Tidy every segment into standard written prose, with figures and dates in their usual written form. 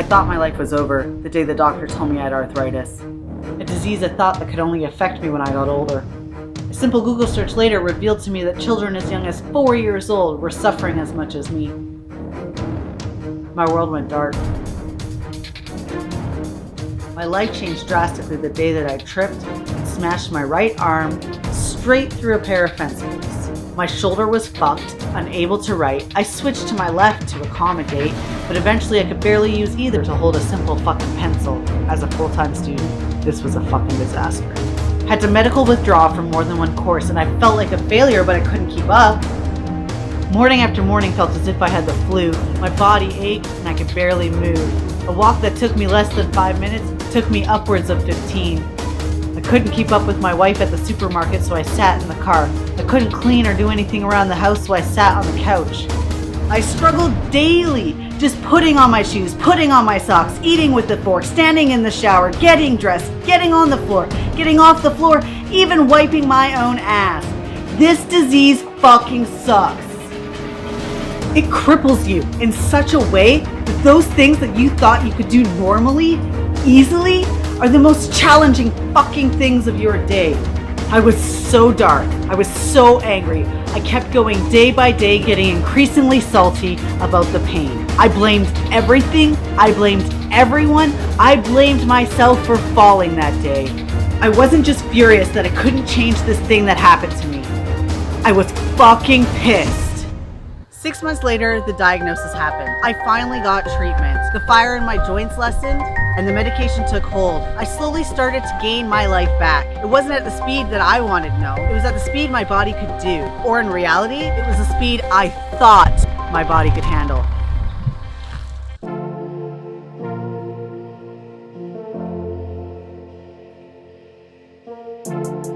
I thought my life was over the day the doctor told me I had arthritis. A disease I thought that could only affect me when I got older. A simple Google search later revealed to me that children as young as 4 years old were suffering as much as me. My world went dark. My life changed drastically the day that I tripped and smashed my right arm straight through a pair of fence posts. My shoulder was fucked, unable to write. I switched to my left to accommodate, but eventually I could barely use either to hold a simple fucking pencil. As a full-time student, this was a fucking disaster. Had to medical withdraw from more than one course, and I felt like a failure, but I couldn't keep up. Morning after morning felt as if I had the flu. My body ached and I could barely move. A walk that took me less than 5 minutes took me upwards of 15. I couldn't keep up with my wife at the supermarket, so I sat in the car. I couldn't clean or do anything around the house, so I sat on the couch. I struggled daily, just putting on my shoes, putting on my socks, eating with the fork, standing in the shower, getting dressed, getting on the floor, getting off the floor, even wiping my own ass. This disease fucking sucks. It cripples you in such a way that those things that you thought you could do normally, easily, are the most challenging fucking things of your day. I was so dark. I was so angry. I kept going day by day, getting increasingly salty about the pain. I blamed everything. I blamed everyone. I blamed myself for falling that day. I wasn't just furious that I couldn't change this thing that happened to me. I was fucking pissed. 6 months later, the diagnosis happened. I finally got treatment. The fire in my joints lessened, and the medication took hold. I slowly started to gain my life back. It wasn't at the speed that I wanted, no. It was at the speed my body could do. Or in reality, it was the speed I thought my body could handle.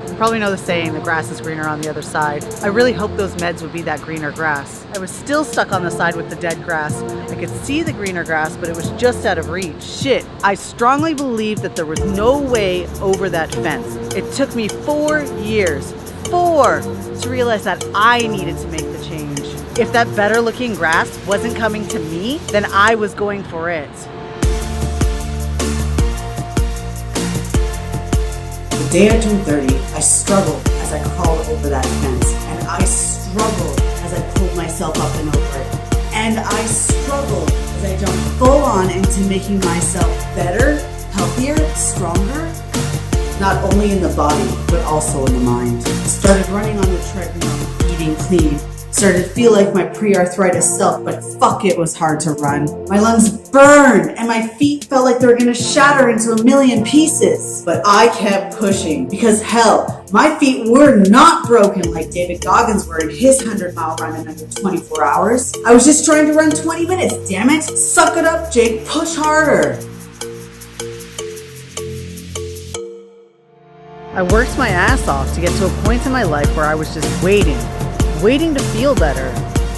You probably know the saying, the grass is greener on the other side. I really hoped those meds would be that greener grass. I was still stuck on the side with the dead grass. I could see the greener grass, but it was just out of reach. Shit, I strongly believed that there was no way over that fence. It took me 4 years, to realize that I needed to make the change. If that better looking grass wasn't coming to me, then I was going for it. The day I turned 30, I struggled as I crawled over that fence, and I struggled as I pulled myself up and over it, and I struggled as I jumped full on into making myself better, healthier, stronger, not only in the body, but also in the mind. I started running on the treadmill, eating clean, started to feel like my pre-arthritis self, but fuck, it was hard to run. My lungs burned and my feet felt like they were gonna shatter into a million pieces. But I kept pushing because hell, my feet were not broken like David Goggins were in his 100-mile run in under 24 hours. I was just trying to run 20 minutes, damn it. Suck it up, Jake, push harder. I worked my ass off to get to a point in my life where I was just waiting to feel better.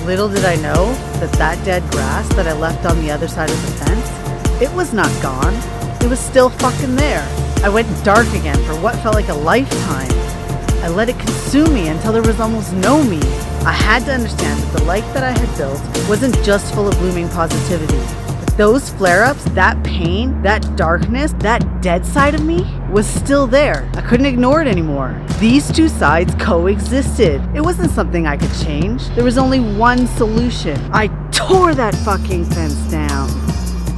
Little did I know that that dead grass that I left on the other side of the fence, it was not gone. It was still fucking there. I went dark again for what felt like a lifetime. I let it consume me until there was almost no me. I had to understand that the life that I had built wasn't just full of blooming positivity. But those flare-ups, that pain, that darkness, that dead side of me was still there. I couldn't ignore it anymore. These two sides coexisted. It wasn't something I could change. There was only one solution. I tore that fucking fence down.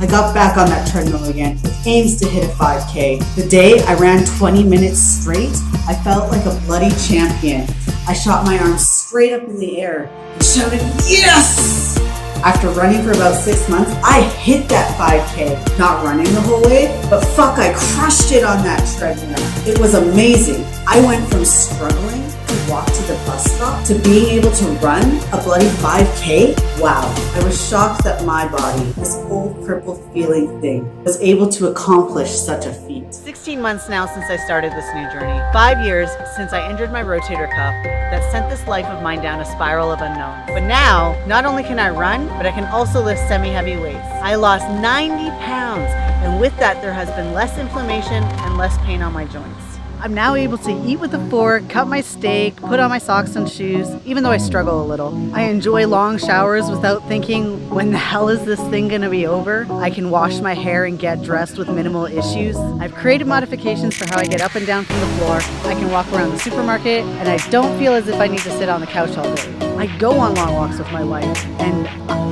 I got back on that treadmill again with aims to hit a 5K. The day I ran 20 minutes straight, I felt like a bloody champion. I shot my arms straight up in the air and shouted, yes! After running for about 6 months, I hit that 5K. Not running the whole way, but fuck, I crushed it on that treadmill. It was amazing. I went from struggling to walk to the bus stop to being able to run a bloody 5K. Wow. I was shocked that my body, this old crippled feeling thing, was able to accomplish such a feat. 16 months now since I started this new journey. 5 years since I injured my rotator cuff that sent this life of mine down a spiral of unknown. But now, not only can I run, but I can also lift semi-heavy weights. I lost 90 pounds, and with that there has been less inflammation and less pain on my joints. I'm now able to eat with a fork, cut my steak, put on my socks and shoes, even though I struggle a little. I enjoy long showers without thinking, when the hell is this thing gonna be over? I can wash my hair and get dressed with minimal issues. I've created modifications for how I get up and down from the floor. I can walk around the supermarket, and I don't feel as if I need to sit on the couch all day. I go on long walks with my wife, and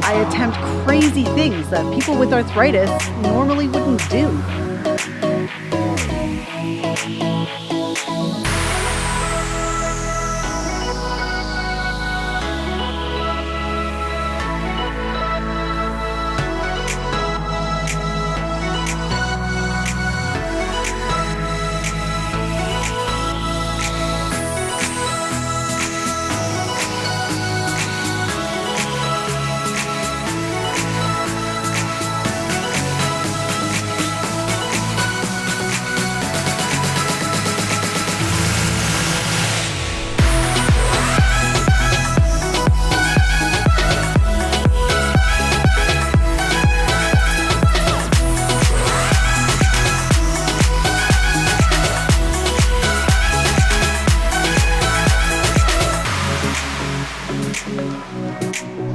I attempt crazy things that people with arthritis normally wouldn't do.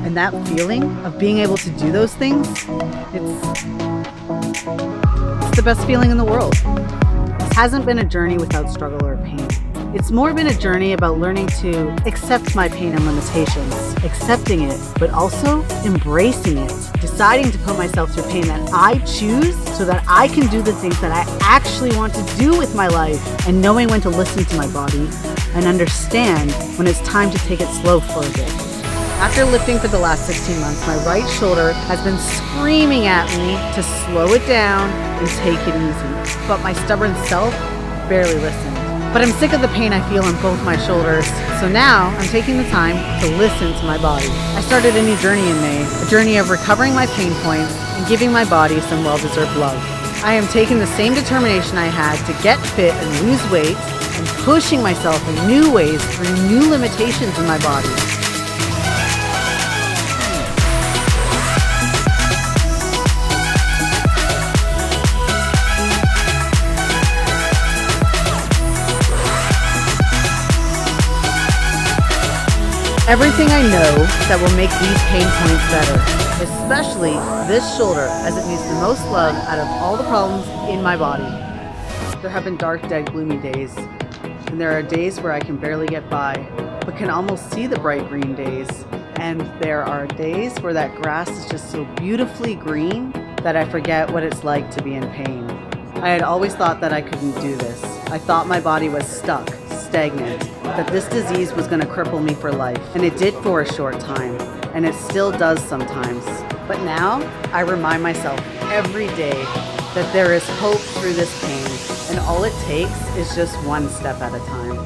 And that feeling of being able to do those things, it's the best feeling in the world. This hasn't been a journey without struggle or pain. It's more been a journey about learning to accept my pain and limitations, accepting it, but also embracing it, deciding to put myself through pain that I choose so that I can do the things that I actually want to do with my life, and knowing when to listen to my body and understand when it's time to take it slow for a bit. After lifting for the last 16 months, my right shoulder has been screaming at me to slow it down and take it easy. But my stubborn self barely listened. But I'm sick of the pain I feel in both my shoulders, so now I'm taking the time to listen to my body. I started a new journey in May, a journey of recovering my pain points and giving my body some well-deserved love. I am taking the same determination I had to get fit and lose weight and pushing myself in new ways through new limitations in my body. Everything I know that will make these pain points better, especially this shoulder, as it needs the most love out of all the problems in my body. There have been dark, dead, gloomy days, and there are days where I can barely get by, but can almost see the bright green days. And there are days where that grass is just so beautifully green that I forget what it's like to be in pain. I had always thought that I couldn't do this. I thought my body was stuck, stagnant, that this disease was going to cripple me for life. And it did for a short time, and it still does sometimes. But now I remind myself every day that there is hope through this pain, and all it takes is just one step at a time.